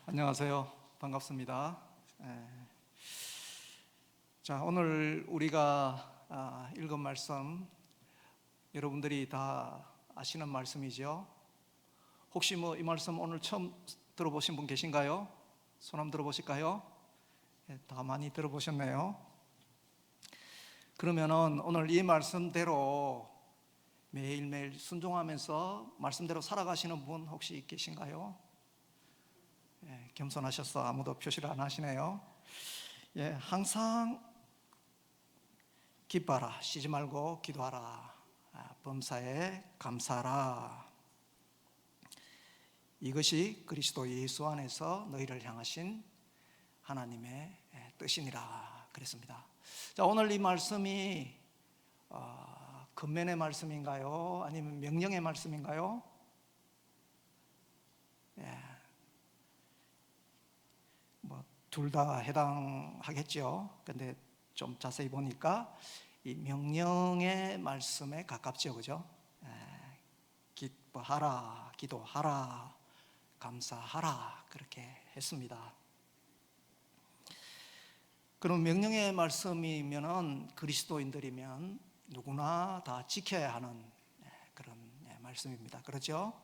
안녕하세요. 반갑습니다. 자, 오늘 우리가 읽은 말씀, 여러분들이 다 아시는 말씀이죠. 혹시 이 말씀 오늘 처음 들어보신 분 계신가요? 손 한번 들어보실까요? 다 많이 들어보셨네요. 그러면은 오늘 이 말씀대로 매일매일 순종하면서 말씀대로 살아가시는 분 혹시 계신가요? 겸손하셔서 아무도 표시를 안 하시네요. 항상 기뻐하라, 쉬지 말고 기도하라, 범사에 감사하라. 이것이 그리스도 예수 안에서 너희를 향하신 하나님의 뜻이니라 그랬습니다. 자, 오늘 이 말씀이 권면의 말씀인가요? 아니면 명령의 말씀인가요? 둘 다 해당하겠죠. 근데 좀 자세히 보니까 이 명령의 말씀에 가깝죠, 그죠? 기뻐하라, 기도하라, 감사하라 그렇게 했습니다. 그럼 명령의 말씀이면은 그리스도인들이면 누구나 다 지켜야 하는 그런 말씀입니다. 그렇죠?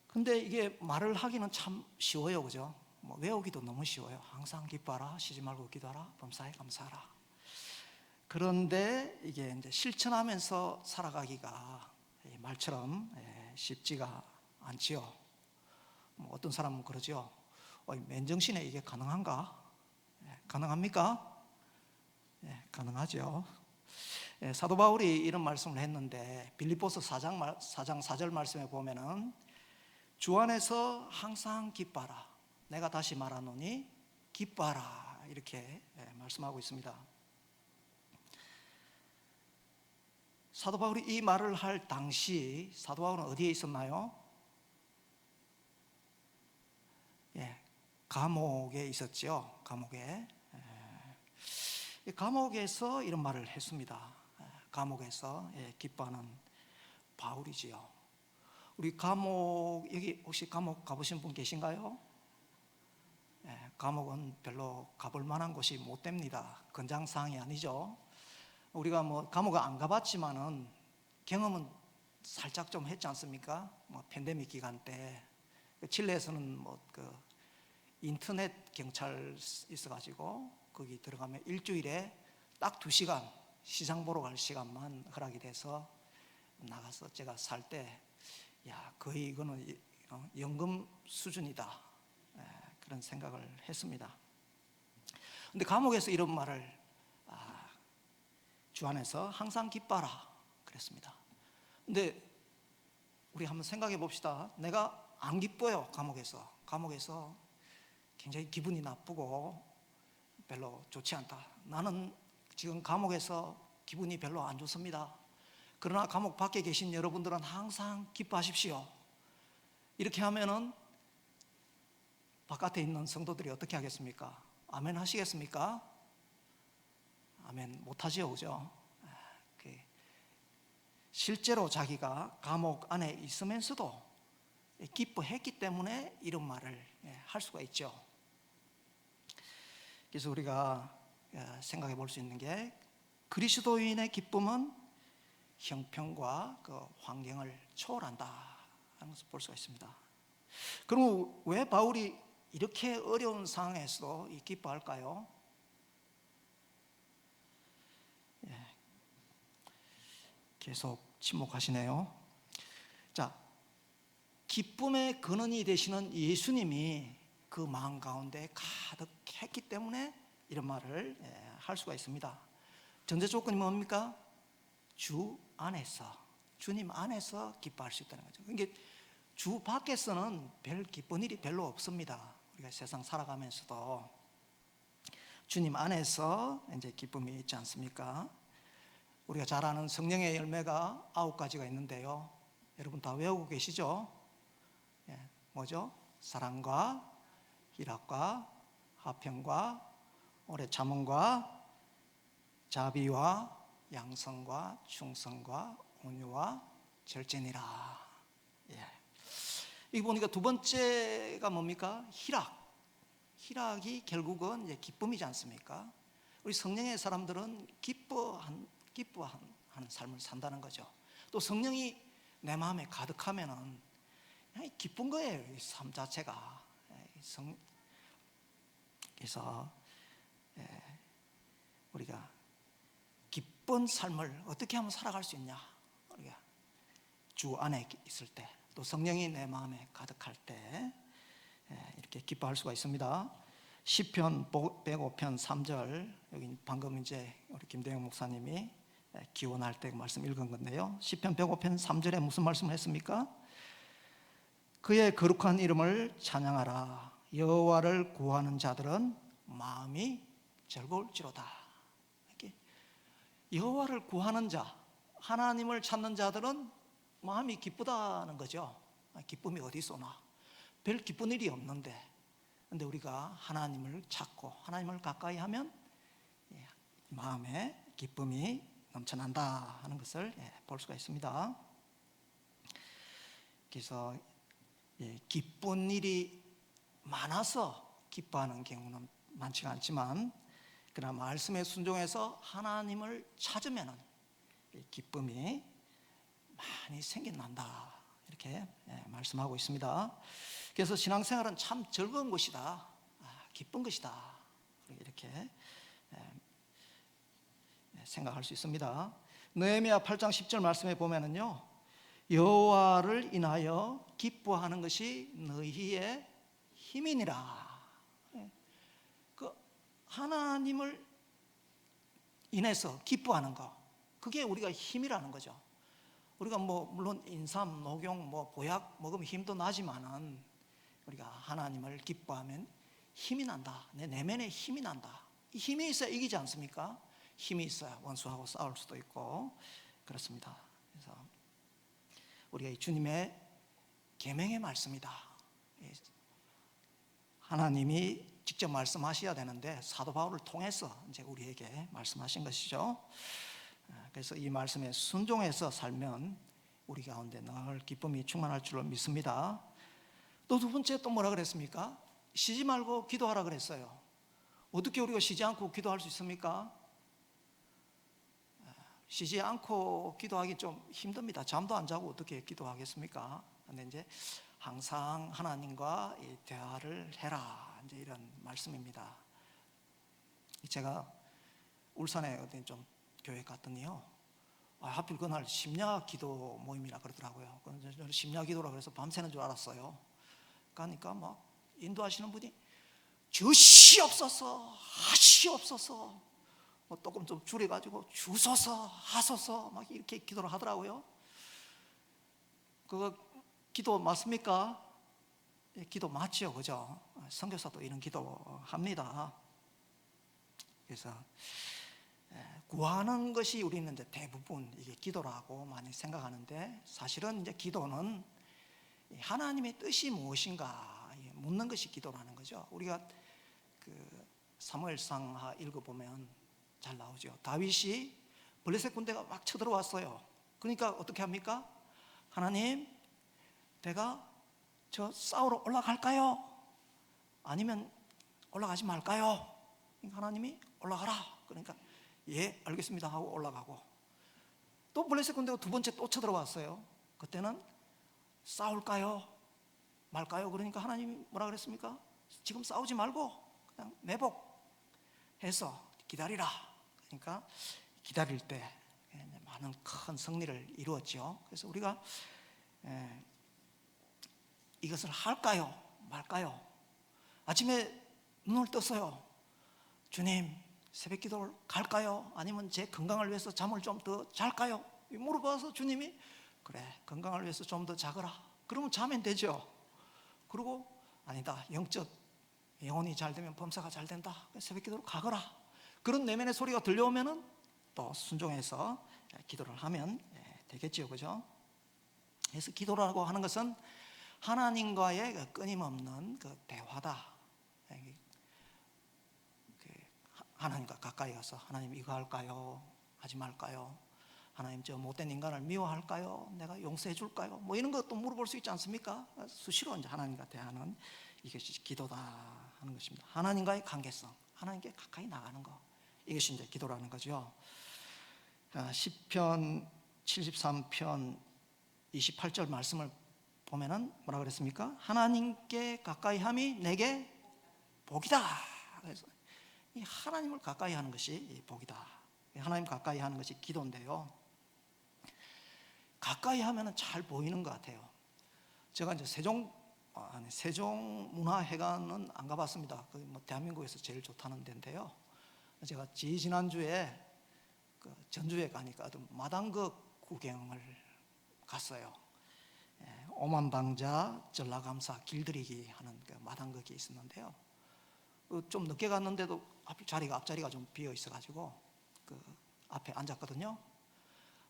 근데 이게 말을 하기는 참 쉬워요, 그죠? 외우기도 너무 쉬워요. 항상 기뻐하라, 쉬지 말고 기도하라, 범사에 감사하라. 그런데 이게 이제 실천하면서 살아가기가 말처럼 쉽지가 않지요. 어떤 사람은 그러죠. 맨정신에 이게 가능한가? 가능합니까? 가능하죠. 사도 바울이 이런 말씀을 했는데 빌립보서 4장 4절 말씀에 보면은 주 안에서 항상 기뻐하라. 내가 다시 말하노니 기뻐하라. 이렇게 말씀하고 있습니다. 사도 바울이 이 말을 할 당시 사도 바울은 어디에 있었나요? 감옥에 있었죠. 감옥에서 이런 말을 했습니다. 감옥에서 기뻐하는 바울이지요. 우리 감옥, 여기 혹시 감옥 가보신 분 계신가요? 감옥은 별로 가볼 만한 곳이 못 됩니다. 권장사항이 아니죠. 우리가 감옥을 안 가봤지만은 경험은 살짝 좀 했지 않습니까? 팬데믹 기간 때 칠레에서는 인터넷 경찰 있어가지고 거기 들어가면 일주일에 딱 2시간 시장 보러 갈 시간만 허락이 돼서 나가서 제가 살 때 거의 이거는 연금 수준이다 그런 생각을 했습니다. 근데 감옥에서 이런 말을 주 안에서 항상 기뻐하라 그랬습니다. 근데 우리 한번 생각해 봅시다. 내가 안 기뻐요. 감옥에서 굉장히 기분이 나쁘고 별로 좋지 않다. 나는 지금 감옥에서 기분이 별로 안 좋습니다. 그러나 감옥 밖에 계신 여러분들은 항상 기뻐하십시오. 이렇게 하면은 바깥에 있는 성도들이 어떻게 하겠습니까? 아멘 하시겠습니까? 아멘 못하죠, 그죠? 실제로 자기가 감옥 안에 있으면서도 기뻐했기 때문에 이런 말을 할 수가 있죠. 그래서 우리가 생각해 볼 수 있는 게 그리스도인의 기쁨은 형편과 그 환경을 초월한다 하는 것을 볼 수가 있습니다. 그럼 왜 바울이 이렇게 어려운 상황에서도 기뻐할까요? 계속 침묵하시네요. 자, 기쁨의 근원이 되시는 예수님이 그 마음 가운데 가득했기 때문에 이런 말을 할 수가 있습니다. 전제 조건이 뭡니까? 주 안에서, 주님 안에서 기뻐할 수 있다는 거죠. 그러니까 주 밖에서는 별 기쁜 일이 별로 없습니다. 우리가 세상 살아가면서도 주님 안에서 이제 기쁨이 있지 않습니까? 우리가 잘 아는 성령의 열매가 9가지가 있는데요. 여러분 다 외우고 계시죠? 뭐죠? 사랑과 희락과 화평과 오래 참음과 자비와 양성과 충성과 온유와 절제니라. 예. 이거 보니까 두 번째가 뭡니까? 희락이 결국은 이제 기쁨이지 않습니까? 우리 성령의 사람들은 기뻐하는 삶을 산다는 거죠. 또 성령이 내 마음에 가득하면은 그냥 기쁜 거예요, 이 삶 자체가. 그래서 우리가 기쁜 삶을 어떻게 하면 살아갈 수 있냐? 우리가 주 안에 있을 때, 또 성령이 내 마음에 가득할 때 이렇게 기뻐할 수가 있습니다. 시편 105편 3절, 여기 방금 이제 우리 김대영 목사님이 기원할 때 말씀 읽은 건데요. 시편 105편 3절에 무슨 말씀을 했습니까? 그의 거룩한 이름을 찬양하라. 여호와를 구하는 자들은 마음이 즐거울지로다. 이렇게 여호와를 구하는 자, 하나님을 찾는 자들은 마음이 기쁘다는 거죠. 기쁨이 어디 쏘나? 별 기쁜 일이 없는데, 근데 우리가 하나님을 찾고 하나님을 가까이 하면 마음에 기쁨이 넘쳐난다 하는 것을 볼 수가 있습니다. 그래서 기쁜 일이 많아서 기뻐하는 경우는 많지가 않지만, 그러나 말씀에 순종해서 하나님을 찾으면 기쁨이 많이 생겨난다, 이렇게 말씀하고 있습니다. 그래서 신앙생활은 참 즐거운 것이다, 기쁜 것이다, 이렇게 생각할 수 있습니다. 느헤미야 8장 10절 말씀에 보면은요, 여호와를 인하여 기뻐하는 것이 너희의 힘이니라. 그 하나님을 인해서 기뻐하는 거, 그게 우리가 힘이라는 거죠. 우리가 물론 인삼, 녹용, 보약 먹으면 힘도 나지만은 우리가 하나님을 기뻐하면 힘이 난다. 내 내면에 힘이 난다. 이 힘이 있어야 이기지 않습니까? 힘이 있어야 원수하고 싸울 수도 있고 그렇습니다. 그래서 우리가 이 주님의 계명의 말씀이다. 하나님이 직접 말씀하셔야 되는데 사도 바울을 통해서 이제 우리에게 말씀하신 것이죠. 그래서 이 말씀에 순종해서 살면 우리 가운데 늘 기쁨이 충만할 줄로 믿습니다. 또 두 번째 또 뭐라 그랬습니까? 쉬지 말고 기도하라 그랬어요. 어떻게 우리가 쉬지 않고 기도할 수 있습니까? 쉬지 않고 기도하기 좀 힘듭니다. 잠도 안 자고 어떻게 기도하겠습니까? 근데 이제 항상 하나님과 이 대화를 해라, 이제 이런 말씀입니다. 제가 울산에 어디 좀 교회 갔더니요, 하필 그날 심야 기도 모임이라 그러더라고요. 저는 심야 기도라 그래서 밤새는 줄 알았어요. 가니까 막 인도하시는 분이 주시옵소서, 하시옵소서, 조금 좀 줄여가지고 주소서, 하소서 막 이렇게 기도를 하더라고요. 그거 기도 맞습니까? 기도 맞지요, 그죠? 선교사도 이런 기도 합니다. 그래서 구하는 것이 우리는 이제 대부분 이게 기도라고 많이 생각하는데, 사실은 이제 기도는 하나님의 뜻이 무엇인가 묻는 것이 기도라는 거죠. 우리가 그 사무엘상 읽어보면 잘 나오죠. 다윗이 블레셋 군대가 막 쳐들어왔어요. 그러니까 어떻게 합니까? 하나님, 내가 저 싸우러 올라갈까요? 아니면 올라가지 말까요? 하나님이 올라가라. 그러니까 예, 알겠습니다 하고 올라가고, 또 블레셋 군대가 두 번째 또 쳐들어왔어요. 그때는 싸울까요? 말까요? 그러니까 하나님이 뭐라 그랬습니까? 지금 싸우지 말고 그냥 매복해서 기다리라. 그러니까 기다릴 때 많은 큰 승리를 이루었죠. 그래서 우리가 이것을 할까요? 말까요? 아침에 눈을 떴어요. 주님, 새벽 기도를 갈까요? 아니면 제 건강을 위해서 잠을 좀 더 잘까요? 물어봐서 주님이 그래, 건강을 위해서 좀 더 자거라. 그러면 자면 되죠. 그리고 아니다, 영혼이 잘 되면 범사가 잘 된다. 새벽 기도로 가거라. 그런 내면의 소리가 들려오면은 또 순종해서 기도를 하면 되겠지요, 그죠? 그래서 기도라고 하는 것은 하나님과의 그 끊임없는 그 대화다. 하나님과 가까이 가서 하나님 이거 할까요? 하지 말까요? 하나님 저 못된 인간을 미워할까요? 내가 용서해 줄까요? 뭐 이런 것도 물어볼 수 있지 않습니까? 수시로 이제 하나님과 대하는 이것이 기도다 하는 것입니다. 하나님과의 관계성, 하나님께 가까이 나가는 것, 이것이 이제 기도라는 거죠. 시편 73편 28절 말씀을 보면은 뭐라 그랬습니까? 하나님께 가까이함이 내게 복이다. 그래서 이 하나님을 가까이 하는 것이 복이다. 하나님 가까이 하는 것이 기도인데요. 가까이 하면은 잘 보이는 것 같아요. 제가 이제 세종문화회관은 안 가봤습니다. 그 뭐 대한민국에서 제일 좋다는 데인데요. 제가 지난주에 그 전주에 가니까 마당극 구경을 갔어요. 오만방자 전라감사 길들이기 하는 그 마당극이 있었는데요. 좀 늦게 갔는데도 앞자리가 좀 비어 있어가지고 그 앞에 앉았거든요.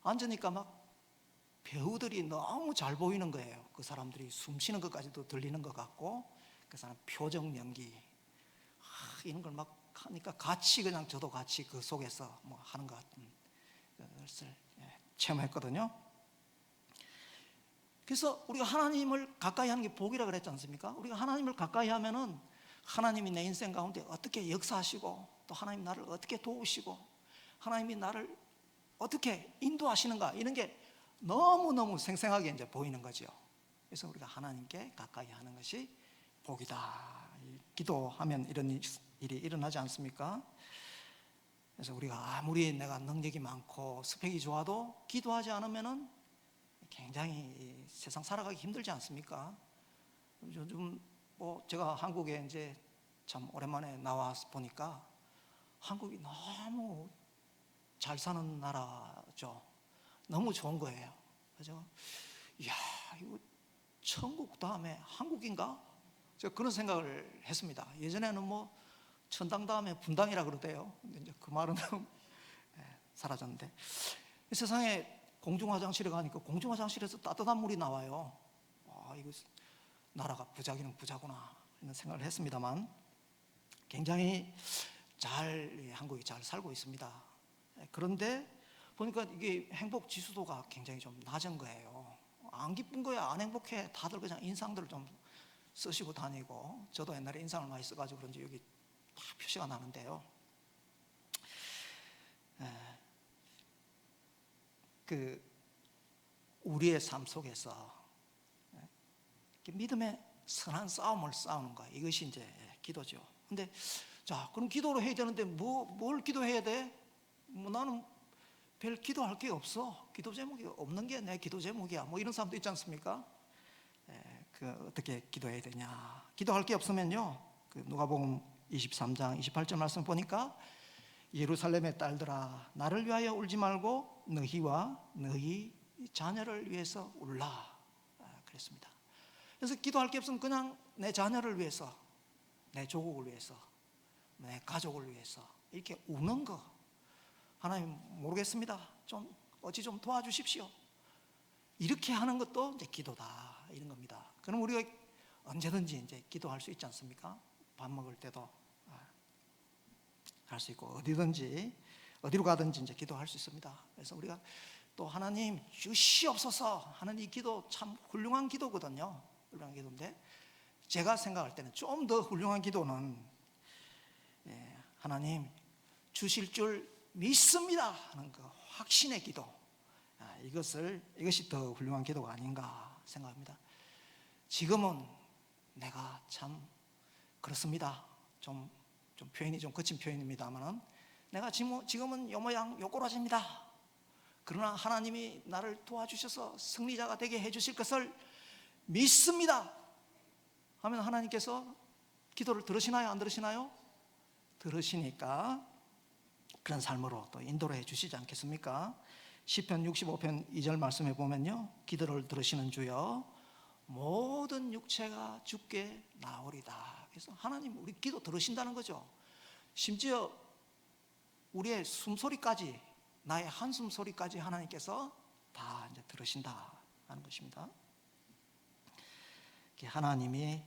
앉으니까 막 배우들이 너무 잘 보이는 거예요. 그 사람들이 숨 쉬는 것까지도 들리는 것 같고, 그 사람 표정 연기 이런 걸 막 하니까 같이 그냥 저도 같이 그 속에서 뭐 하는 것 같은 것을 체험했거든요. 그래서 우리가 하나님을 가까이 하는 게 복이라 그랬지 않습니까? 우리가 하나님을 가까이 하면은 하나님이 내 인생 가운데 어떻게 역사하시고, 또 하나님 나를 어떻게 도우시고, 하나님이 나를 어떻게 인도하시는가, 이런 게 너무너무 생생하게 이제 보이는 거죠. 그래서 우리가 하나님께 가까이 하는 것이 복이다. 기도하면 이런 일이 일어나지 않습니까? 그래서 우리가 아무리 내가 능력이 많고 스펙이 좋아도 기도하지 않으면은 굉장히 세상 살아가기 힘들지 않습니까? 요즘 뭐 제가 한국에 이제 참 오랜만에 나와서 보니까 한국이 너무 잘 사는 나라죠. 너무 좋은 거예요. 그래서 이야, 이거 천국 다음에 한국인가? 제가 그런 생각을 했습니다. 예전에는 뭐 천당 다음에 분당이라 그러대요. 근데 이제 그 말은 사라졌는데, 세상에 공중 화장실에 가니까 공중 화장실에서 따뜻한 물이 나와요. 이거 나라가 부자기는 부자구나 이런 생각을 했습니다만, 굉장히 한국이 잘 살고 있습니다. 그런데 보니까 이게 행복 지수도가 굉장히 좀 낮은 거예요. 안 기쁜 거야, 안 행복해, 다들 그냥 인상들을 좀 쓰시고 다니고, 저도 옛날에 인상을 많이 써가지고 그런지 여기 다 표시가 나는데요. 그 우리의 삶 속에서 믿음의 선한 싸움을 싸우는 거야. 이것이 이제 기도죠. 근데 자, 그럼 기도를 해야 되는데 뭘 기도해야 돼? 뭐 나는 별 기도할 게 없어. 기도 제목이 없는 게 내 기도 제목이야. 뭐 이런 사람도 있지 않습니까? 어떻게 기도해야 되냐? 기도할 게 없으면요, 그 누가복음 23장 28절 말씀 보니까 예루살렘의 딸들아, 나를 위하여 울지 말고 너희와 너희 자녀를 위해서 울라 그랬습니다. 그래서 기도할 게 없으면 그냥 내 자녀를 위해서, 내 조국을 위해서, 내 가족을 위해서 이렇게 우는 거, 하나님 모르겠습니다, 좀 어찌 좀 도와주십시오, 이렇게 하는 것도 이제 기도다, 이런 겁니다. 그럼 우리가 언제든지 이제 기도할 수 있지 않습니까? 밥 먹을 때도 할 수 있고, 어디든지 어디로 가든지 이제 기도할 수 있습니다. 그래서 우리가 또 하나님 주시옵소서 하는 이 기도 참 훌륭한 기도거든요. 훌륭한 기도인데, 제가 생각할 때는 좀 더 훌륭한 기도는 하나님 주실 줄 믿습니다 하는 그 확신의 기도, 이것이 더 훌륭한 기도가 아닌가 생각합니다. 지금은 내가 참 그렇습니다. 좀 표현이 좀 거친 표현입니다만은, 내가 지금은 요 모양 요 꼬라지입니다. 그러나 하나님이 나를 도와주셔서 승리자가 되게 해주실 것을 믿습니다 하면 하나님께서 기도를 들으시나요, 안 들으시나요? 들으시니까 그런 삶으로 또 인도를 해 주시지 않겠습니까? 시편 65편 2절 말씀에 보면요, 기도를 들으시는 주여 모든 육체가 주께 나오리다. 그래서 하나님 우리 기도 들으신다는 거죠. 심지어 우리의 숨소리까지, 나의 한숨 소리까지 하나님께서 다 이제 들으신다 하는 것입니다. 하나님이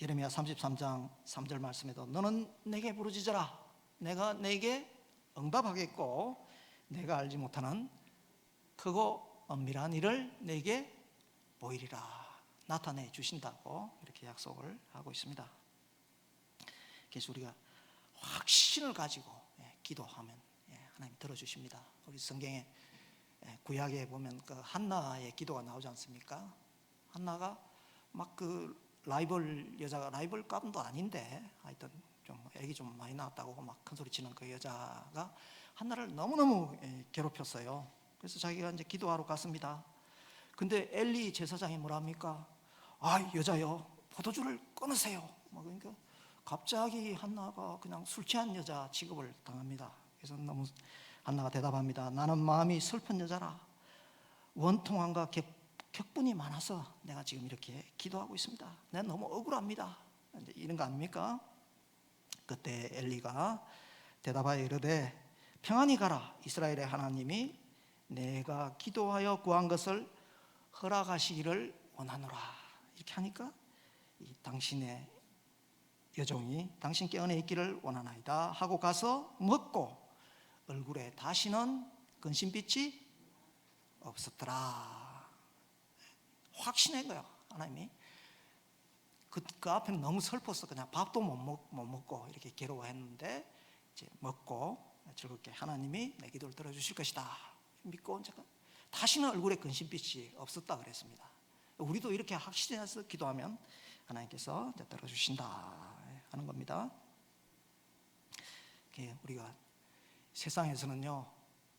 예레미야 33장 3절 말씀에도 너는 내게 부르짖어라, 내가 내게 응답하겠고 내가 알지 못하는 크고 엄밀한 일을 내게 보이리라 나타내 주신다고 이렇게 약속을 하고 있습니다. 그래서 우리가 확신을 가지고 기도하면 하나님 들어주십니다. 우리 성경에 구약에 보면 그 한나의 기도가 나오지 않습니까? 한나가 막 그 라이벌 여자가 라이벌감도 아닌데 하여튼 좀 애기 좀 많이 낳았다고 막 큰 소리 치는 그 여자가 한나를 너무너무 괴롭혔어요. 그래서 자기가 이제 기도하러 갔습니다. 근데 엘리 제사장이 뭐라 합니까? 아, 여자요, 포도주를 끊으세요. 뭐 그러니까 갑자기 한나가 그냥 술 취한 여자 취급을 당합니다. 그래서 너무 한나가 대답합니다. 나는 마음이 슬픈 여자라 원통함과 격분이 많아서 내가 지금 이렇게 기도하고 있습니다. 내가 너무 억울합니다. 이런 거 아닙니까? 그때 엘리가 대답하여 이르되 평안히 가라. 이스라엘의 하나님이 내가 기도하여 구한 것을 허락하시기를 원하노라. 이렇게 하니까 당신의 여종이 당신께 은혜 있기를 원하나이다 하고 가서 먹고 얼굴에 다시는 근심빛이 없었더라. 확신한 거예요. 하나님이 그 앞에는 너무 슬퍼서 그냥 밥도 못 먹고 이렇게 괴로워했는데 이제 먹고 즐겁게 하나님이 내 기도를 들어주실 것이다 믿고 다시는 얼굴에 근심빛이 없었다 그랬습니다. 우리도 이렇게 확신해서 기도하면 하나님께서 들어주신다 하는 겁니다. 우리가 세상에서는요,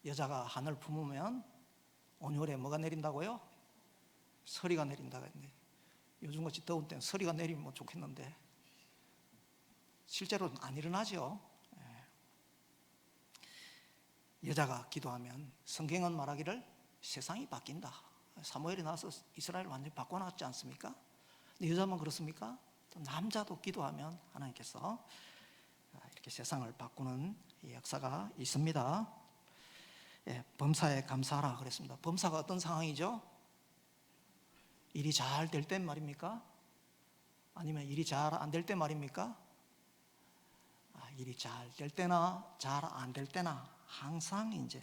여자가 하늘 품으면 온열에 뭐가 내린다고요? 서리가 내린다고 했는데 요즘같이 더운 때는 서리가 내리면 좋겠는데 실제로는 안 일어나죠. 여자가 기도하면 성경은 말하기를 세상이 바뀐다. 사무엘이 나와서 이스라엘을 완전히 바꿔놨지 않습니까? 근데 여자만 그렇습니까? 또 남자도 기도하면 하나님께서 이렇게 세상을 바꾸는 역사가 있습니다. 범사에 감사하라 그랬습니다. 범사가 어떤 상황이죠? 일이 잘 될 땐 말입니까? 아니면 일이 잘 안 될 때 말입니까? 일이 잘 될 때나 잘 안 될 때나 항상 이제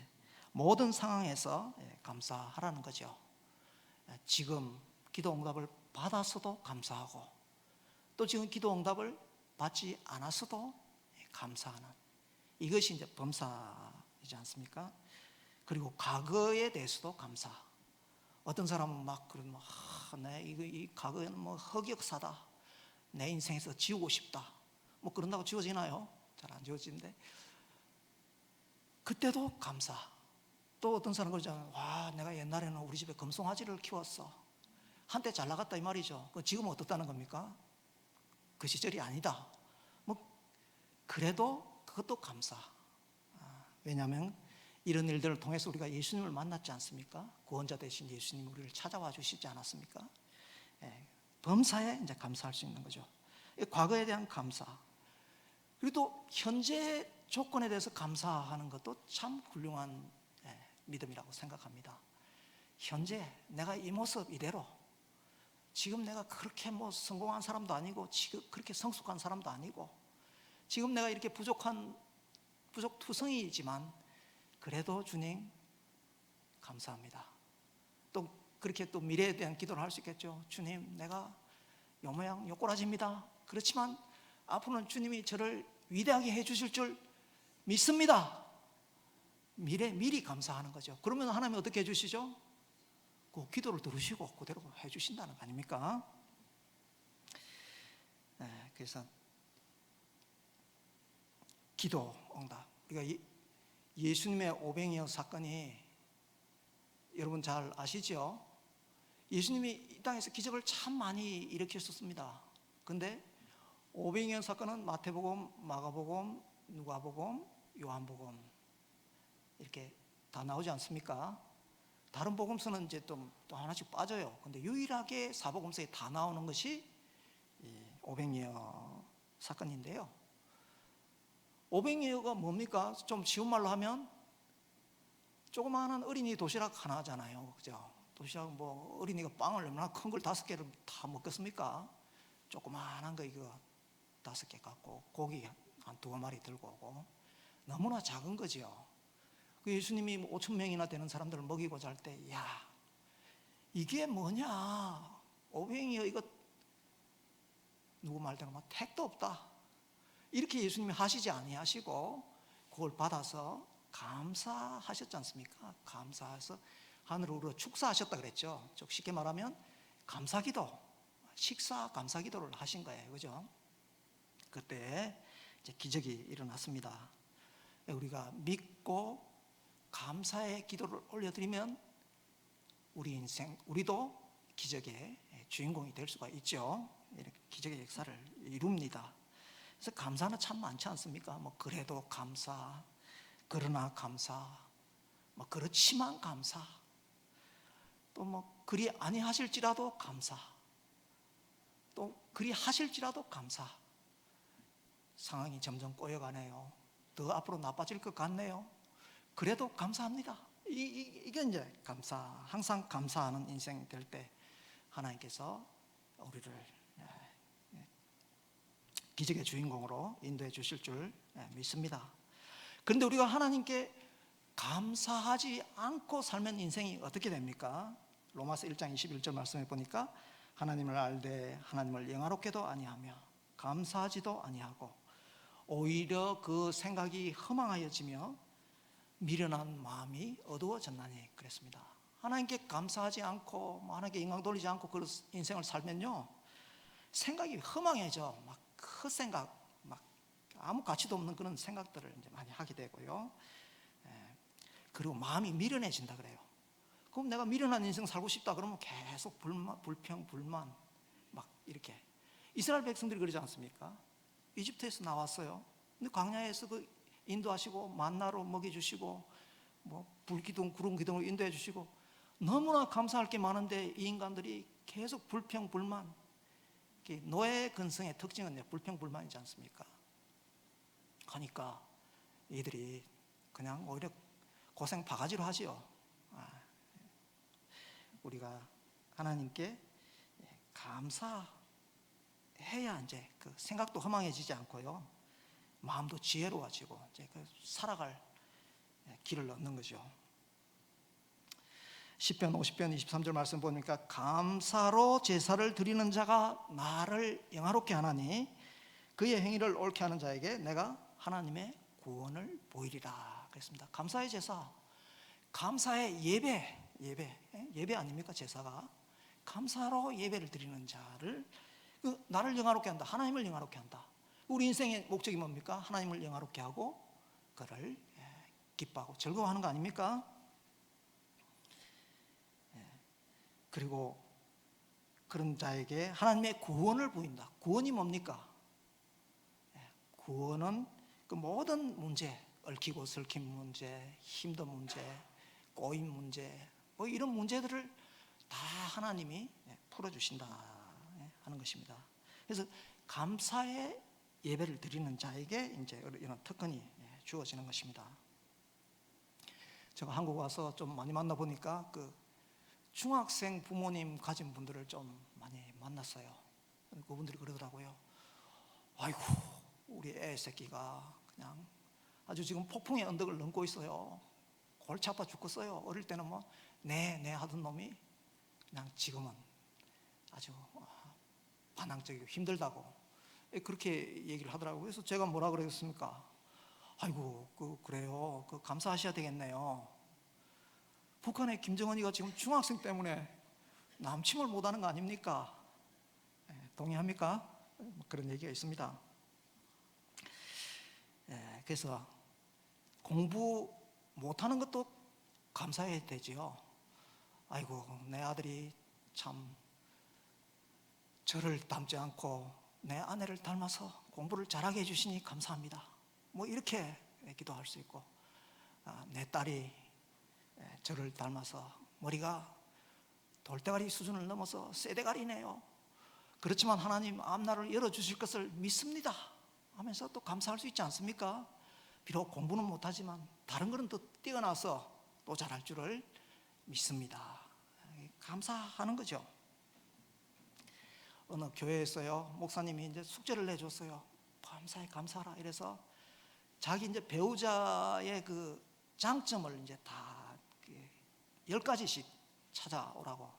모든 상황에서 감사하라는 거죠. 지금 기도 응답을 받았어도 감사하고 또 지금 기도 응답을 받지 않았어도 감사하는 이것이 이제 범사이지 않습니까? 그리고 과거에 대해서도 감사. 어떤 사람은 막 그러면 이 과거에는 뭐 흑역사다. 내 인생에서 지우고 싶다. 뭐 그런다고 지워지나요? 잘 안 지워지는데 그때도 감사. 또 어떤 사람은 그러잖아요. 와, 내가 옛날에는 우리 집에 금송아지를 키웠어. 한때 잘 나갔다 이 말이죠. 지금은 어떻다는 겁니까? 그 시절이 아니다. 뭐 그래도 그것도 감사. 왜냐하면 이런 일들을 통해서 우리가 예수님을 만났지 않습니까? 구원자 되신 예수님 우리를 찾아와 주시지 않았습니까? 범사에 이제 감사할 수 있는 거죠. 과거에 대한 감사. 그리고 또 현재 조건에 대해서 감사하는 것도 참 훌륭한 믿음이라고 생각합니다. 현재 내가 이 모습 이대로 지금 내가 그렇게 뭐 성공한 사람도 아니고 지금 그렇게 성숙한 사람도 아니고 지금 내가 이렇게 부족투성이지만 그래도 주님 감사합니다. 또 그렇게 또 미래에 대한 기도를 할 수 있겠죠. 주님, 내가 요 모양 요 꼬라지입니다. 그렇지만 앞으로는 주님이 저를 위대하게 해주실 줄 믿습니다. 미리 감사하는 거죠. 그러면 하나님이 어떻게 해주시죠? 그 기도를 들으시고 그대로 해주신다는 거 아닙니까? 그래서 기도 응답. 우리가 예수님의 오병이어 사건이 여러분 잘 아시죠? 예수님이 이 땅에서 기적을 참 많이 일으켰었습니다. 근데 오병이어 사건은 마태복음, 마가복음, 누가복음, 요한복음 이렇게 다 나오지 않습니까? 다른 복음서는 이제 또 하나씩 빠져요. 근데 유일하게 사복음서에 다 나오는 것이 오병이어 사건인데요. 오병이어가 뭡니까? 좀 쉬운 말로 하면 조그마한 어린이 도시락 하나잖아요. 그죠? 도시락 뭐 어린이가 빵을 얼마나 큰 걸 5개를 다 먹겠습니까? 조그마한 거 이거 5개 갖고 고기 한 2마리 들고 오고 너무나 작은 거죠. 그 예수님이 5천 명이나 되는 사람들을 먹이고자 할 때, 야, 이게 뭐냐? 500이요, 이거 누구 말대로 뭐 택도 없다. 이렇게 예수님이 하시지 아니하시고 그걸 받아서 감사하셨지 않습니까? 감사해서 하늘으로 축사하셨다 그랬죠. 즉 쉽게 말하면 감사기도, 식사 감사기도를 하신 거예요, 그죠? 그때 이제 기적이 일어났습니다. 우리가 믿고 감사의 기도를 올려드리면 우리 인생, 우리도 기적의 주인공이 될 수가 있죠. 이렇게 기적의 역사를 이룹니다. 그래서 감사는 참 많지 않습니까? 뭐 그래도 감사, 그러나 감사, 뭐 그렇지만 감사, 또 뭐 그리 아니하실지라도 감사, 또 그리 하실지라도 감사. 상황이 점점 꼬여가네요. 더 앞으로 나빠질 것 같네요. 그래도 감사합니다. 이게 이제 감사, 항상 감사하는 인생 될 때 하나님께서 우리를 기적의 주인공으로 인도해 주실 줄 믿습니다. 그런데 우리가 하나님께 감사하지 않고 살면 인생이 어떻게 됩니까? 로마서 1장 21절 말씀에 보니까 하나님을 알되 하나님을 영화롭게도 아니하며 감사하지도 아니하고 오히려 그 생각이 허망하여지며 미련한 마음이 어두워졌나니 그랬습니다. 하나님께 감사하지 않고 하나님께 영광 돌리지 않고 그 인생을 살면요, 생각이 허망해져. 막 그 생각, 막 아무 가치도 없는 그런 생각들을 이제 많이 하게 되고요. 그리고 마음이 미련해진다 그래요. 그럼 내가 미련한 인생 살고 싶다 그러면 계속 불평, 불만 막 이렇게. 이스라엘 백성들이 그러지 않습니까? 이집트에서 나왔어요. 근데 광야에서 그 인도하시고 만나로 먹여주시고 뭐 불기둥, 구름 기둥으로 인도해 주시고 너무나 감사할 게 많은데 이 인간들이 계속 불평, 불만. 노예 근성의 특징은 불평불만이지 않습니까? 그러니까 이들이 그냥 오히려 고생 바가지로 하지요. 우리가 하나님께 감사해야 이제 그 생각도 허망해지지 않고요, 마음도 지혜로워지고 이제 그 살아갈 길을 얻는 거죠. 시편 50편 23절 말씀 보니까 감사로 제사를 드리는 자가 나를 영화롭게 하나니 그의 행위를 옳게 하는 자에게 내가 하나님의 구원을 보이리라 그랬습니다. 감사의 제사, 감사의 예배 아닙니까? 제사가 감사로 예배를 드리는 자를 나를 영화롭게 한다, 하나님을 영화롭게 한다. 우리 인생의 목적이 뭡니까? 하나님을 영화롭게 하고 그를 기뻐하고 즐거워하는 거 아닙니까? 그리고 그런 자에게 하나님의 구원을 보인다. 구원이 뭡니까? 구원은 그 모든 문제, 얽히고 설킨 문제, 힘든 문제, 꼬인 문제, 뭐 이런 문제들을 다 하나님이 풀어주신다 하는 것입니다. 그래서 감사의 예배를 드리는 자에게 이제 이런 특권이 주어지는 것입니다. 제가 한국 와서 좀 많이 만나 보니까 그 중학생 부모님 가진 분들을 좀 많이 만났어요. 그분들이 그러더라고요. 아이고, 우리 애 새끼가 그냥 아주 지금 폭풍의 언덕을 넘고 있어요. 골치 아파 죽겠어요. 어릴 때는 뭐 네 하던 놈이 그냥 지금은 아주 반항적이고 힘들다고 그렇게 얘기를 하더라고요. 그래서 제가 뭐라 그랬습니까? 아이고, 그래요. 감사하셔야 되겠네요. 북한의 김정은이가 지금 중학생 때문에 남침을 못하는 거 아닙니까? 동의합니까? 그런 얘기가 있습니다. 그래서 공부 못하는 것도 감사해야 되지요. 아이고, 내 아들이 참 저를 닮지 않고 내 아내를 닮아서 공부를 잘하게 해주시니 감사합니다. 뭐 이렇게 기도할 수 있고, 내 딸이 저를 닮아서 머리가 돌대가리 수준을 넘어서 쇠대가리네요. 그렇지만 하나님 앞날을 열어주실 것을 믿습니다 하면서 또 감사할 수 있지 않습니까? 비록 공부는 못하지만 다른 거는 또 뛰어나서 또 잘할 줄을 믿습니다. 감사하는 거죠. 어느 교회에서요, 목사님이 이제 숙제를 내줬어요. 감사해, 감사하라. 이래서 자기 이제 배우자의 그 장점을 이제 다 10가지씩 찾아오라고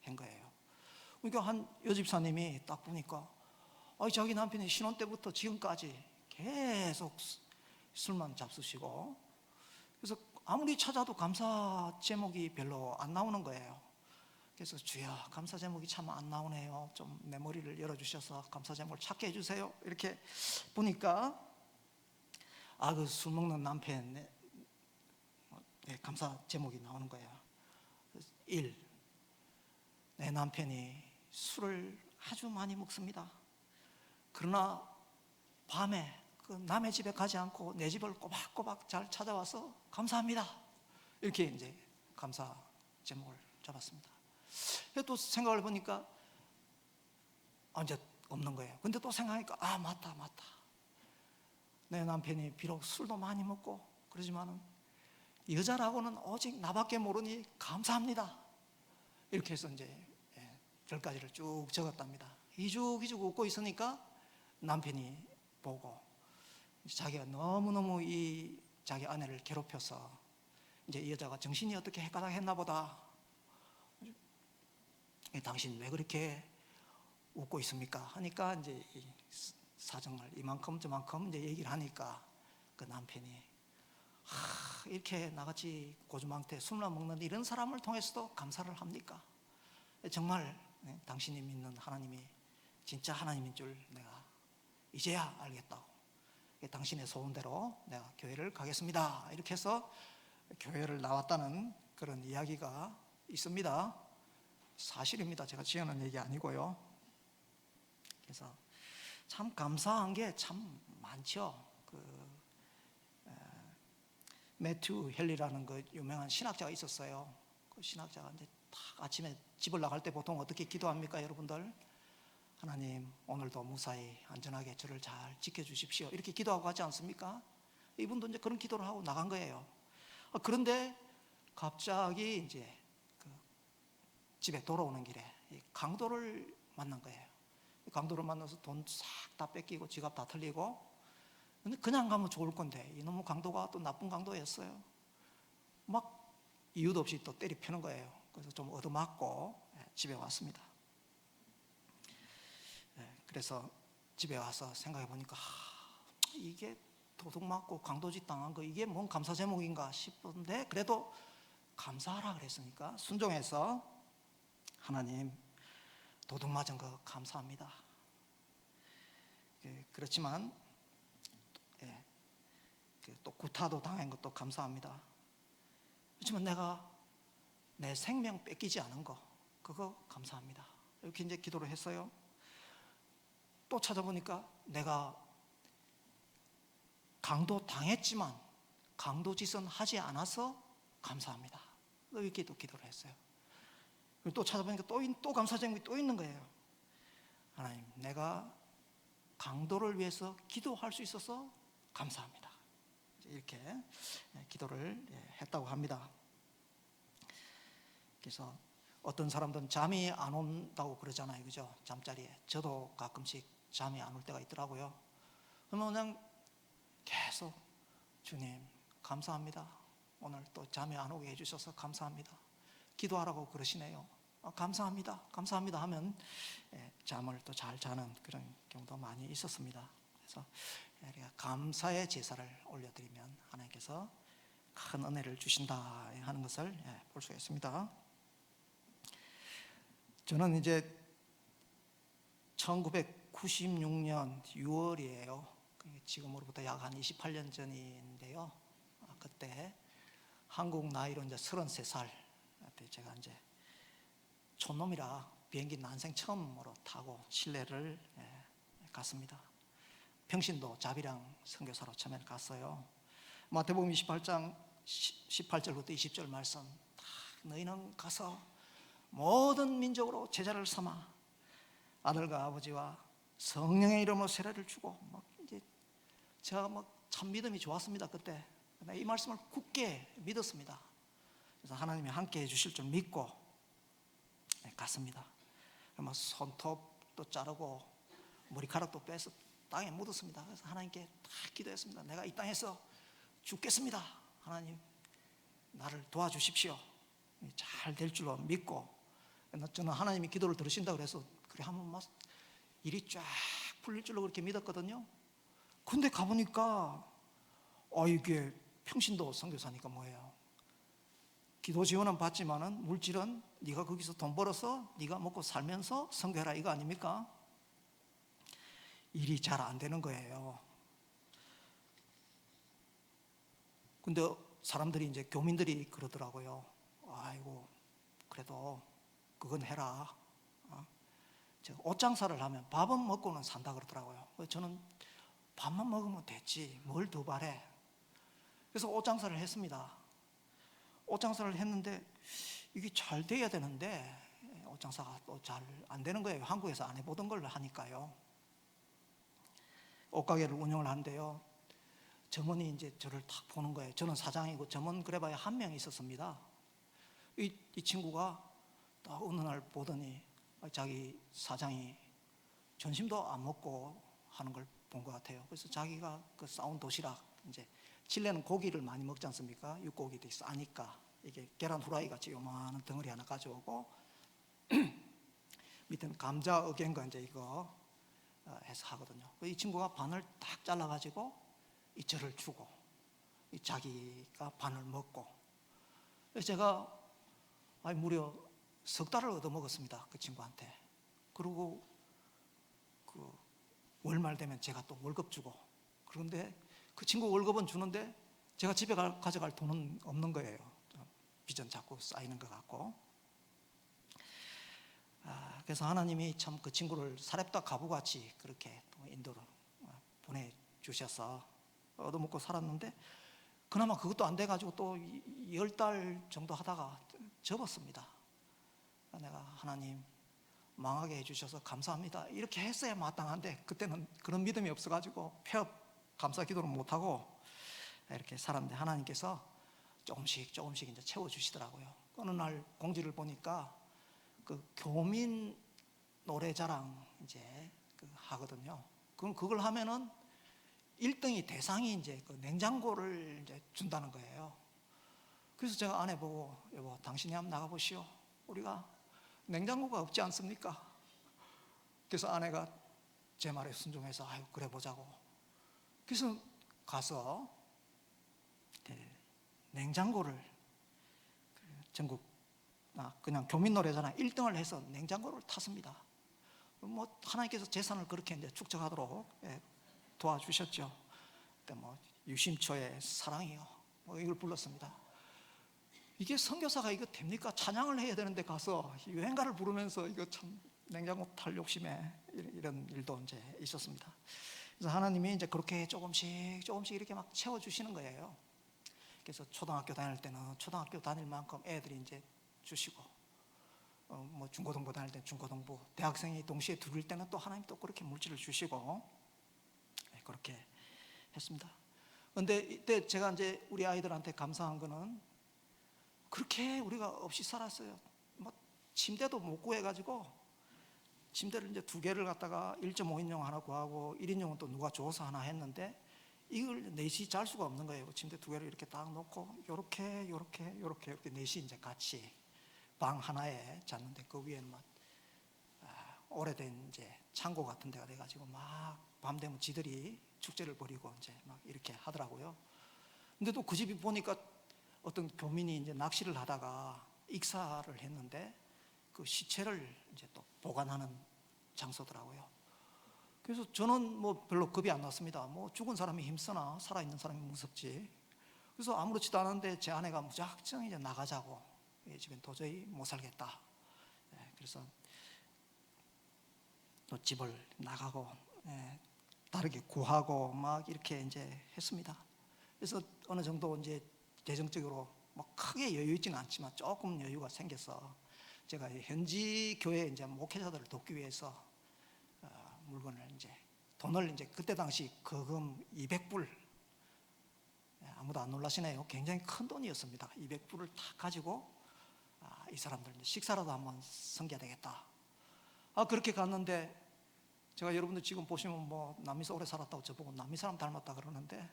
한 거예요. 그러니까 한 여집사님이 딱 보니까 자기 남편이 신혼 때부터 지금까지 계속 술만 잡수시고, 그래서 아무리 찾아도 감사 제목이 별로 안 나오는 거예요. 그래서 주여, 감사 제목이 참 안 나오네요. 좀 내 머리를 열어주셔서 감사 제목을 찾게 해주세요. 이렇게 보니까 그 술 먹는 남편 감사 제목이 나오는 거예요. 1. 내 남편이 술을 아주 많이 먹습니다. 그러나 밤에 그 남의 집에 가지 않고 내 집을 꼬박꼬박 잘 찾아와서 감사합니다. 이렇게 이제 감사 제목을 잡았습니다. 또 생각을 보니까 이제 없는 거예요. 근데 또 생각하니까 맞다. 내 남편이 비록 술도 많이 먹고 그러지만은 여자라고는 오직 나밖에 모르니 감사합니다. 이렇게 해서 이제 10가지를 쭉 적었답니다. 이죽이죽 웃고 있으니까 남편이 보고 자기가 너무너무 이 자기 아내를 괴롭혀서 이제 이 여자가 정신이 어떻게 해가닥했나 보다. 당신 왜 그렇게 웃고 있습니까? 하니까 이제 이 사정을 이만큼 저만큼 이제 얘기를 하니까 그 남편이 이렇게 나같이 고주망태 술만 먹는 이런 사람을 통해서도 감사를 합니까? 정말 당신이 믿는 하나님이 진짜 하나님인 줄 내가 이제야 알겠다고, 당신의 소원대로 내가 교회를 가겠습니다. 이렇게 해서 교회를 나왔다는 그런 이야기가 있습니다. 사실입니다. 제가 지어낸 얘기 아니고요. 그래서 참 감사한 게 참 많죠. 매튜 헨리라는 그 유명한 신학자가 있었어요. 그 신학자가 이제 딱 아침에 집을 나갈 때 보통 어떻게 기도합니까, 여러분들? 하나님, 오늘도 무사히 안전하게 저를 잘 지켜주십시오. 이렇게 기도하고 가지 않습니까? 이분도 이제 그런 기도를 하고 나간 거예요. 그런데 갑자기 이제 그 집에 돌아오는 길에 강도를 만난 거예요. 강도를 만나서 돈 싹 다 뺏기고 지갑 다 털리고, 근데 그냥 가면 좋을 건데 이놈의 강도가 또 나쁜 강도였어요. 막 이유도 없이 또 때리 펴는 거예요. 그래서 좀 얻어맞고 집에 왔습니다. 그래서 집에 와서 생각해 보니까 이게 도둑맞고 강도짓 당한 거 이게 뭔 감사 제목인가 싶은데, 그래도 감사하라 그랬으니까 순종해서 하나님, 도둑맞은 거 감사합니다. 그렇지만 또 구타도 당한 것도 감사합니다. 그렇지만 내가 내 생명 뺏기지 않은 거, 그거 감사합니다. 이렇게 이제 기도를 했어요. 또 찾아보니까 내가 강도 당했지만 강도 짓은 하지 않아서 감사합니다. 이렇게 또 기도를 했어요. 또 찾아보니까 또 감사 제목이 또 있는 거예요. 하나님, 내가 강도를 위해서 기도할 수 있어서 감사합니다. 이렇게 기도를 했다고 합니다. 그래서 어떤 사람들은 잠이 안 온다고 그러잖아요, 그죠? 잠자리에. 저도 가끔씩 잠이 안 올 때가 있더라고요. 그러면 그냥 계속 주님 감사합니다. 오늘 또 잠이 안 오게 해주셔서 감사합니다. 기도하라고 그러시네요. 감사합니다. 감사합니다 하면 잠을 또 잘 자는 그런 경우도 많이 있었습니다. 그래서 우리가 감사의 제사를 올려드리면 하나님께서 큰 은혜를 주신다 하는 것을 볼 수가 있습니다. 저는 이제 1996년 6월이에요. 지금으로부터 약 한 28년 전인데요. 그때 한국 나이로 이제 33살 때 제가 이제 촌놈이라 비행기 난생 처음으로 타고 실내를 갔습니다. 평신도 자비랑 선교사로 처음에 갔어요. 마태복음 28장 18절부터 20절 말씀, 너희는 가서 모든 민족으로 제자를 삼아 아들과 아버지와 성령의 이름으로 세례를 주고, 이제 제가 참 믿음이 좋았습니다. 그때 이 말씀을 굳게 믿었습니다. 그래서 하나님이 함께 해주실 줄 믿고 갔습니다. 손톱도 자르고 머리카락도 빼서 땅에 묻었습니다. 그래서 하나님께 다 기도했습니다. 내가 이 땅에서 죽겠습니다. 하나님 나를 도와주십시오. 잘 될 줄로 믿고, 저는 하나님이 기도를 들으신다 그래서 그래 한번 막 일이 쫙 풀릴 줄로 그렇게 믿었거든요. 근데 가보니까 이게 평신도 선교사니까 뭐예요? 기도 지원은 받지만은 물질은 네가 거기서 돈 벌어서 네가 먹고 살면서 선교해라 이거 아닙니까? 일이 잘 안 되는 거예요. 근데 사람들이 이제 교민들이 그러더라고요. 아이고 그래도 그건 해라. 제가 옷 장사를 하면 밥은 먹고는 산다 그러더라고요. 저는 밥만 먹으면 됐지 뭘 더 바래. 그래서 옷 장사를 했습니다. 옷 장사를 했는데 이게 잘 돼야 되는데 옷 장사가 또 잘 안 되는 거예요. 한국에서 안 해보던 걸 하니까요. 옷가게를 운영을 하는데요, 점원이 이제 저를 탁 보는 거예요. 저는 사장이고 점원 그래봐야 한 명 있었습니다. 이 친구가 딱 어느 날 보더니 자기 사장이 점심도 안 먹고 하는 걸 본 것 같아요. 그래서 자기가 그 싸운 도시락, 이제 칠레는 고기를 많이 먹지 않습니까? 육고기도 싸니까 이게 계란 후라이 같이 요만한 덩어리 하나 가져오고 밑에는 감자 어갱 거 이제 이거 해서 하거든요. 이 친구가 반을 딱 잘라가지고 이 저를 주고 자기가 반을 먹고, 그래서 제가 무려 석 달을 얻어먹었습니다. 그 친구한테. 그리고 그 월말 되면 제가 또 월급 주고, 그런데 그 친구 월급은 주는데 제가 집에 가져갈 돈은 없는 거예요. 빚은 자꾸 쌓이는 것 같고. 그래서 하나님이 참 그 친구를 사렙다 가부같이 그렇게 또 인도를 보내주셔서 얻어먹고 살았는데, 그나마 그것도 안 돼가지고 또 10달 정도 하다가 접었습니다. 내가 하나님 망하게 해주셔서 감사합니다 이렇게 했어야 마땅한데, 그때는 그런 믿음이 없어가지고 폐업 감사 기도를 못하고 이렇게 살았는데, 하나님께서 조금씩 이제 채워주시더라고요. 어느 날 공지를 보니까 그 교민 노래자랑 이제 하거든요. 그걸 하면은 1등이 대상이 이제 그 냉장고를 이제 준다는 거예요. 그래서 제가 아내 보고 여보 당신이 한번 나가보시오. 우리가 냉장고가 없지 않습니까? 그래서 아내가 제 말에 순종해서 아유 그래 보자고. 그래서 가서 냉장고를 전국 그냥 교민 노래자랑 1등을 해서 냉장고를 탔습니다. 뭐 하나님께서 재산을 그렇게 이제 축적하도록 도와주셨죠. 그때 뭐 유심초의 사랑이요 뭐 이걸 불렀습니다. 이게 선교사가 이거 됩니까? 찬양을 해야 되는데 가서 유행가를 부르면서 이거 참 냉장고 탈 욕심에 이런 일도 이제 있었습니다. 그래서 하나님이 이제 그렇게 조금씩 이렇게 막 채워주시는 거예요. 그래서 초등학교 다닐 때는 초등학교 다닐 만큼 애들이 이제 주시고, 뭐 중고등부 다닐 때 중고등부, 대학생이 동시에 둘일 때는 또 하나님 또 그렇게 물질을 주시고 그렇게 했습니다. 그런데 이때 제가 이제 우리 아이들한테 감사한 거는 그렇게 우리가 없이 살았어요. 뭐 침대도 못 구해가지고 침대를 이제 2개를 갖다가 1.5인용 하나 구하고 1인용은 또 누가 줘서 하나 했는데, 이걸 넷이 잘 수가 없는 거예요. 침대 2개를 이렇게 딱 놓고 요렇게 넷이 이제 같이 방 하나에 잤는데, 그 위에는 막 오래된 이제 창고 같은 데가 돼가지고 막 밤 되면 지들이 축제를 벌이고 이제 막 이렇게 하더라고요. 근데 또 그 집이 보니까 어떤 교민이 이제 낚시를 하다가 익사를 했는데 그 시체를 이제 또 보관하는 장소더라고요. 그래서 저는 뭐 별로 겁이 안 났습니다. 뭐 죽은 사람이 힘쓰나 살아있는 사람이 무섭지. 그래서 아무렇지도 않은데 제 아내가 무작정 이제 나가자고, 이 집엔 도저히 못 살겠다. 그래서 또 집을 나가고 다르게 구하고 막 이렇게 이제 했습니다. 그래서 어느 정도 이제 재정적으로 뭐 크게 여유 있지는 않지만 조금 여유가 생겨서 제가 현지 교회 이제 목회자들을 돕기 위해서 물건을 이제 돈을 이제 그때 당시 거금 200불, 아무도 안 놀라시네요. 굉장히 큰 돈이었습니다. 200불을 다 가지고 이 사람들 이제 식사라도 한번 섬겨야 되겠다. 그렇게 갔는데, 제가 여러분들 지금 보시면 뭐 남미에서 오래 살았다고 저보고 남미 사람 닮았다 그러는데,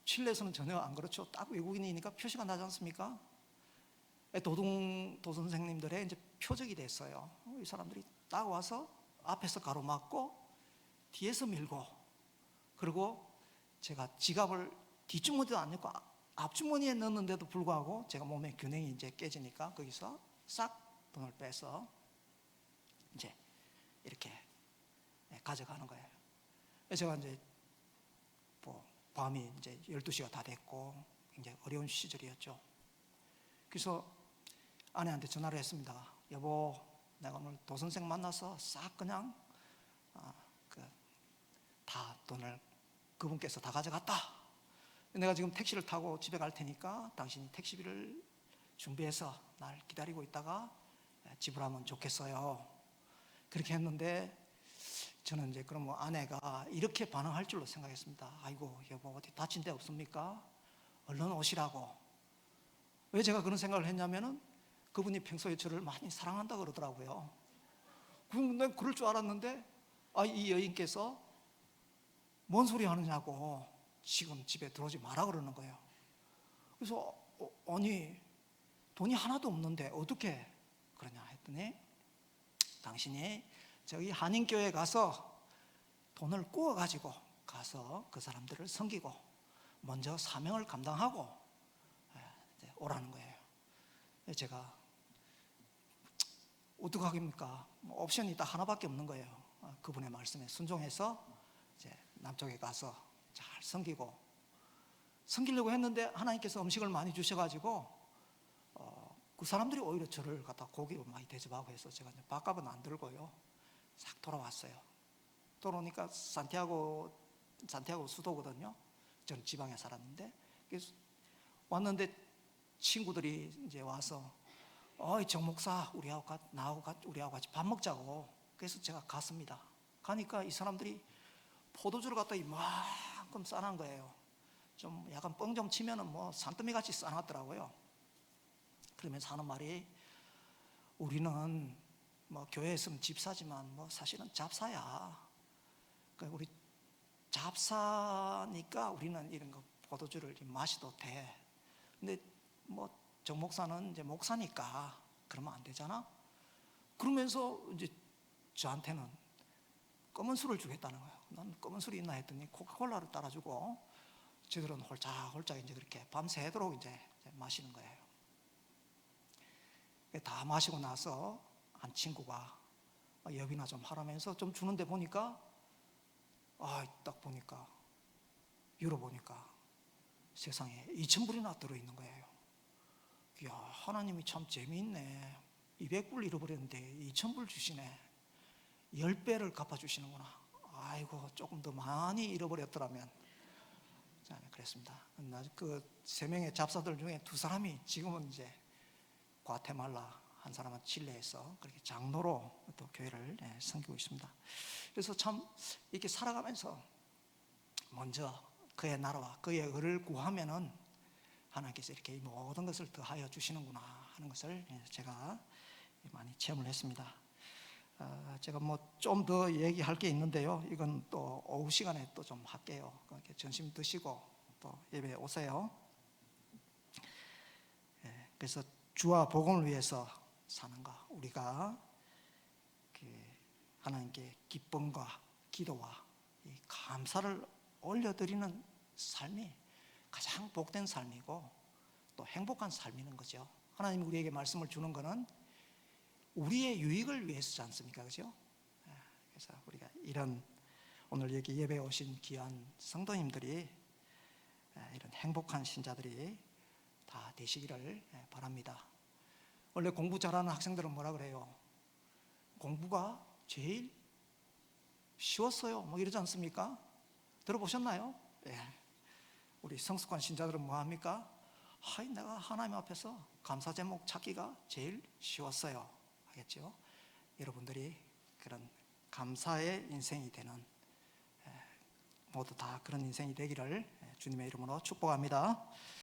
칠레에서는 전혀 안 그렇죠. 딱 외국인이니까 표시가 나지 않습니까? 도 선생님들의 이제 표적이 됐어요. 이 사람들이 딱 와서 앞에서 가로막고 뒤에서 밀고, 그리고 제가 지갑을 뒷주머니도 안 넣고 앞주머니에 넣었는데도 불구하고 제가 몸의 균형이 이제 깨지니까 거기서 싹 돈을 빼서 이제 이렇게 가져가는 거예요. 제가 이제 뭐 밤이 이제 12시가 다 됐고 굉장히 어려운 시절이었죠. 그래서 아내한테 전화를 했습니다. 여보, 내가 오늘 도선생 만나서 싹 그냥 다 돈을 그분께서 다 가져갔다. 내가 지금 택시를 타고 집에 갈 테니까 당신이 택시비를 준비해서 날 기다리고 있다가 지불하면 좋겠어요. 그렇게 했는데 저는 이제 그럼 뭐 아내가 이렇게 반응할 줄로 생각했습니다. 아이고 여보, 어디 다친 데 없습니까? 얼른 오시라고. 왜 제가 그런 생각을 했냐면은 그분이 평소에 저를 많이 사랑한다 그러더라고요. 근데 그럴 줄 알았는데 이 여인께서 뭔 소리 하느냐고 지금 집에 들어오지 마라 그러는 거예요. 그래서 아니 돈이 하나도 없는데 어떻게 그러냐 했더니 당신이 저기 한인교회 가서 돈을 구워가지고 가서 그 사람들을 섬기고 먼저 사명을 감당하고 오라는 거예요. 제가 어떡하겠습니까? 옵션이 딱 하나밖에 없는 거예요. 그분의 말씀에 순종해서 이제 남쪽에 가서 잘 섬기려고 했는데 하나님께서 음식을 많이 주셔가지고 그 사람들이 오히려 저를 갖다 고기로 많이 대접하고 해서 제가 이제 밥값은 안 들고요 싹 돌아왔어요. 돌아오니까 산티아고 수도거든요. 저는 지방에 살았는데 그래서 왔는데 친구들이 이제 와서 정 목사 우리하고 같이 밥 먹자고. 그래서 제가 갔습니다. 가니까 이 사람들이 포도주를 갖다 이만큼 싸놓은 거예요. 좀 약간 뻥 좀 치면은 뭐 산더미 같이 싸놨더라고요. 그러면서 하는 말이 우리는 뭐 교회에 있으면 집사지만 뭐 사실은 잡사야. 그러니까 우리 잡사니까 우리는 이런 거 포도주를 마셔도 돼. 근데 뭐 정 목사는 이제 목사니까 그러면 안 되잖아. 그러면서 이제 저한테는 검은 술을 주겠다는 거예요. 난 검은 술이 있나 했더니 코카콜라를 따라주고 저들은 홀짝홀짝 이제 그렇게 밤새도록 이제 마시는 거예요. 다 마시고 나서 한 친구가 여비나 좀 하라면서 좀 주는데 보니까 딱 보니까 유로 보니까 세상에 2,000불이나 들어있는 거예요. 이야, 하나님이 참 재미있네. 200불 잃어버렸는데 2,000불 주시네. 10배를 갚아주시는구나. 아이고 조금 더 많이 잃어버렸더라면. 그랬습니다. 그 3명의 잡사들 중에 2사람이 지금은 이제 과테말라, 한 사람은 칠레에서 그렇게 장로로 또 교회를 섬기고 있습니다. 그래서 참 이렇게 살아가면서 먼저 그의 나라와 그의 의를 구하면은 하나님께서 이렇게 모든 것을 더하여 주시는구나 하는 것을 제가 많이 체험을 했습니다. 제가 뭐 좀 더 얘기할 게 있는데요. 이건 또 오후 시간에 또 좀 할게요. 이렇게 점심 드시고 또 예배에 오세요. 그래서 주와 복음을 위해서 사는 것, 우리가 하나님께 기쁨과 기도와 이 감사를 올려드리는 삶이 가장 복된 삶이고 또 행복한 삶이는 거죠. 하나님이 우리에게 말씀을 주는 것은 우리의 유익을 위해서지 않습니까? 그죠? 그래서 우리가 이런 오늘 여기 예배에 오신 귀한 성도님들이 이런 행복한 신자들이 다 되시기를 바랍니다. 원래 공부 잘하는 학생들은 뭐라 그래요? 공부가 제일 쉬웠어요. 뭐 이러지 않습니까? 들어보셨나요? 우리 성숙한 신자들은 뭐 합니까? 내가 하나님 앞에서 감사 제목 찾기가 제일 쉬웠어요. 하겠죠? 여러분들이 그런 감사의 인생이 되는 모두 다 그런 인생이 되기를 주님의 이름으로 축복합니다.